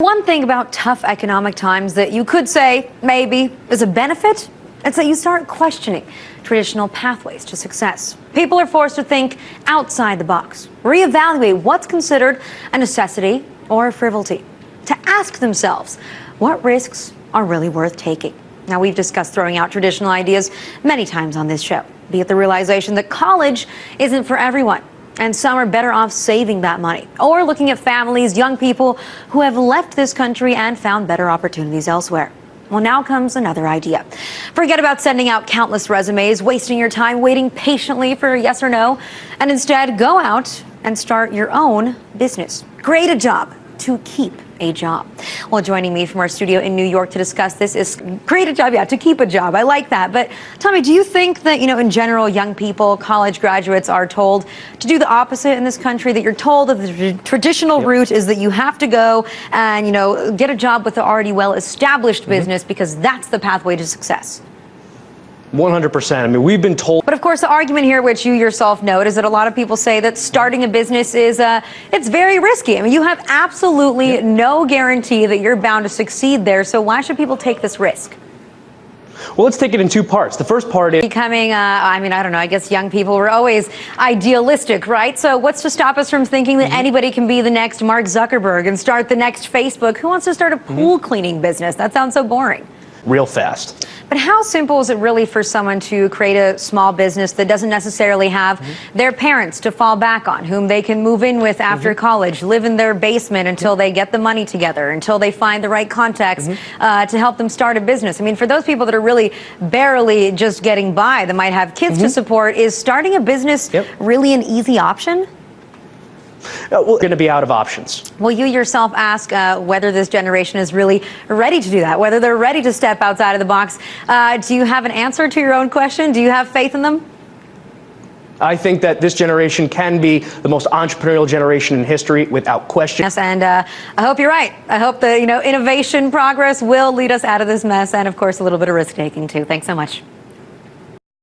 One thing about tough economic times that you could say maybe is a benefit, it's that you start questioning traditional pathways to success. People are forced to think outside the box, reevaluate what's considered a necessity or a frivolity, to ask themselves what risks are really worth taking. Now, we've discussed throwing out traditional ideas many times on this show, be it the realization that college isn't for everyone, and some are better off saving that money, or looking at families, young people who have left this country and found better opportunities elsewhere. Well, now comes another idea. Forget about sending out countless resumes, wasting your time waiting patiently for a yes or no, and instead go out and start your own business. Create a job to keep a job. Well, joining me from our studio in New York to discuss this is create a job, to keep a job. I like that. But tell me, do you think that, in general, young people, college graduates are told to do the opposite in this country, that you're told that the traditional route is that you have to go and, get a job with an already well-established business because that's the pathway to success? 100%. I mean, we've been told. But of course, the argument here, which you yourself note, is that a lot of people say that starting a business is, it's very risky. I mean, you have absolutely no guarantee that you're bound to succeed there. So why should people take this risk? Well, let's take it in two parts. The first part is becoming, I don't know, I guess young people were always idealistic, right? So what's to stop us from thinking that anybody can be the next Mark Zuckerberg and start the next Facebook? Who wants to start a pool cleaning business? That sounds so boring. Real fast. But how simple is it really for someone to create a small business that doesn't necessarily have their parents to fall back on, whom they can move in with after college, live in their basement until they get the money together, until they find the right contacts to help them start a business? I mean, for those people that are really barely just getting by, that might have kids to support, is starting a business really an easy option? Well, going to be out of options. Well, you yourself ask whether this generation is really ready to do that, whether they're ready to step outside of the box. Do you have an answer to your own question? Do you have faith in them? I think that this generation can be the most entrepreneurial generation in history without question. Yes, and I hope you're right. I hope the innovation progress will lead us out of this mess, and of course a little bit of risk taking too. Thanks so much.